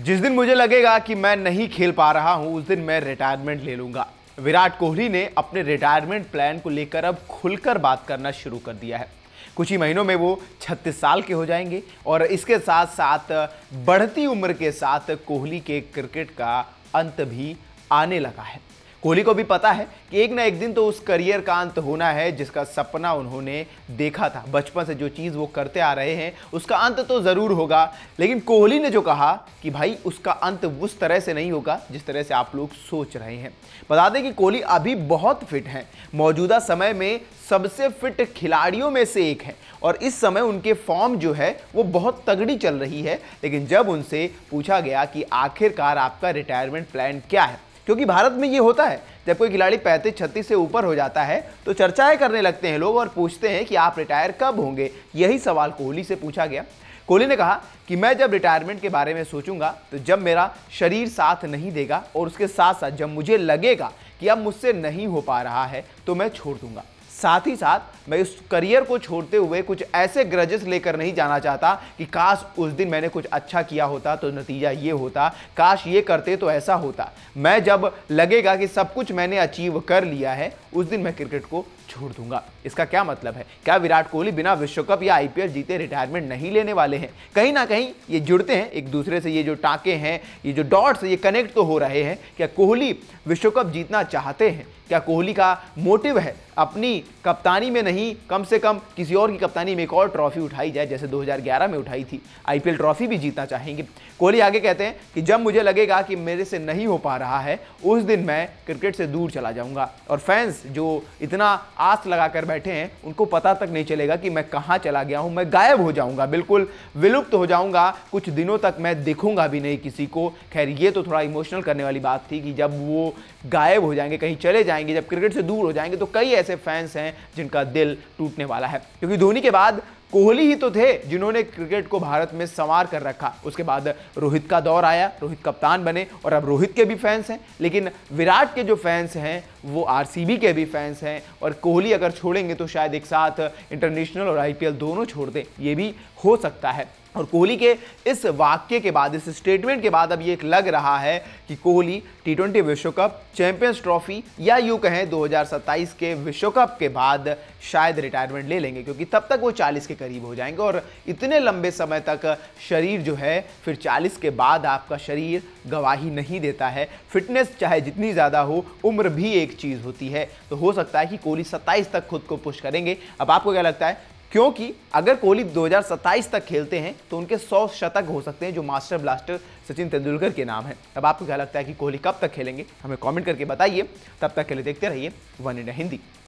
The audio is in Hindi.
जिस दिन मुझे लगेगा कि मैं नहीं खेल पा रहा हूं उस दिन मैं रिटायरमेंट ले लूंगा। विराट कोहली ने अपने रिटायरमेंट प्लान को लेकर अब खुलकर बात करना शुरू कर दिया है। कुछ ही महीनों में वो 36 साल के हो जाएंगे और इसके साथ साथ बढ़ती उम्र के साथ कोहली के क्रिकेट का अंत भी आने लगा है। कोहली को भी पता है कि एक ना एक दिन तो उस करियर का अंत होना है जिसका सपना उन्होंने देखा था। बचपन से जो चीज़ वो करते आ रहे हैं उसका अंत तो ज़रूर होगा, लेकिन कोहली ने जो कहा कि भाई उसका अंत उस तरह से नहीं होगा जिस तरह से आप लोग सोच रहे हैं। बता दें कि कोहली अभी बहुत फिट हैं, मौजूदा समय में सबसे फिट खिलाड़ियों में से एक हैं और इस समय उनके फॉर्म जो है वो बहुत तगड़ी चल रही है। लेकिन जब उनसे पूछा गया कि आखिरकार आपका रिटायरमेंट प्लान क्या है, क्योंकि भारत में ये होता है जब कोई खिलाड़ी 35-36 से ऊपर हो जाता है तो चर्चाएं करने लगते हैं लोग और पूछते हैं कि आप रिटायर कब होंगे। यही सवाल कोहली से पूछा गया। कोहली ने कहा कि मैं जब रिटायरमेंट के बारे में सोचूंगा तो जब मेरा शरीर साथ नहीं देगा और उसके साथ साथ जब मुझे लगेगा कि अब मुझसे नहीं हो पा रहा है तो मैं छोड़ दूंगा। साथ ही साथ मैं इस करियर को छोड़ते हुए कुछ ऐसे ग्रजेस लेकर नहीं जाना चाहता कि काश उस दिन मैंने कुछ अच्छा किया होता तो नतीजा ये होता, काश ये करते तो ऐसा होता। मैं जब लगेगा कि सब कुछ मैंने अचीव कर लिया है उस दिन मैं क्रिकेट को छोड़ दूंगा। इसका क्या मतलब है? क्या विराट कोहली बिना विश्व कप या आईपीएल जीते रिटायरमेंट नहीं लेने वाले हैं? कहीं ना कहीं ये जुड़ते हैं एक दूसरे से, ये जो टाँके हैं, ये जो डॉट्स, ये कनेक्ट तो हो रहे हैं। क्या कोहली विश्व कप जीतना चाहते हैं? क्या कोहली का मोटिव है अपनी कप्तानी में नहीं, कम से कम किसी और की कप्तानी में एक और ट्रॉफी उठाई जाए जैसे 2011 में उठाई थी, आईपीएल ट्रॉफी भी जीतना चाहेंगे? कोहली आगे कहते हैं कि जब मुझे लगेगा कि मेरे से नहीं हो पा रहा है उस दिन मैं क्रिकेट से दूर चला जाऊंगा। और फैंस जो इतना आस लगाकर बैठे हैं उनको पता तक नहीं चलेगा कि मैं कहां चला गया हूं। मैं गायब हो जाऊंगा, बिल्कुल विलुप्त हो जाऊंगा, कुछ दिनों तक मैं दिखूंगा भी नहीं किसी को। खैर ये तो थोड़ा इमोशनल करने वाली बात थी कि जब वो गायब हो जाएंगे, कहीं चले जाएंगे, जब क्रिकेट से दूर हो जाएंगे तो कई ऐसे फैंस हैं जिनका दिल टूटने वाला है। क्योंकि धोनी के बाद कोहली ही तो थे जिन्होंने क्रिकेट को भारत में संवार कर रखा। उसके बाद रोहित का दौर आया, रोहित कप्तान बने और अब रोहित के भी फैंस हैं, लेकिन विराट के जो फैंस हैं वो आरसीबी के भी फैंस हैं। और कोहली अगर छोड़ेंगे तो शायद एक साथ इंटरनेशनल और आईपीएल दोनों छोड़ दें, ये भी हो सकता है। और कोहली के इस वाक्य के बाद, इस स्टेटमेंट के बाद अब ये लग रहा है कि कोहली टी20 विश्व कप, चैंपियंस ट्रॉफी या यूं कहें 2027 के विश्व कप के बाद शायद रिटायरमेंट ले लेंगे, क्योंकि तब तक वो 40 के करीब हो जाएंगे। और इतने लंबे समय तक शरीर जो है, फिर 40 के बाद आपका शरीर गवाही नहीं देता है। फिटनेस चाहे जितनी ज़्यादा हो, उम्र भी एक चीज़ होती है। तो हो सकता है कि कोहली 27 तक खुद को पुश करेंगे। अब आपको क्या लगता है? क्योंकि अगर कोहली 2027 तक खेलते हैं तो उनके 100 शतक हो सकते हैं जो मास्टर ब्लास्टर सचिन तेंदुलकर के नाम है। अब आपको क्या लगता है कि कोहली कब तक खेलेंगे? हमें कमेंट करके बताइए। तब तक के लिए देखते रहिए वन इंडिया हिंदी।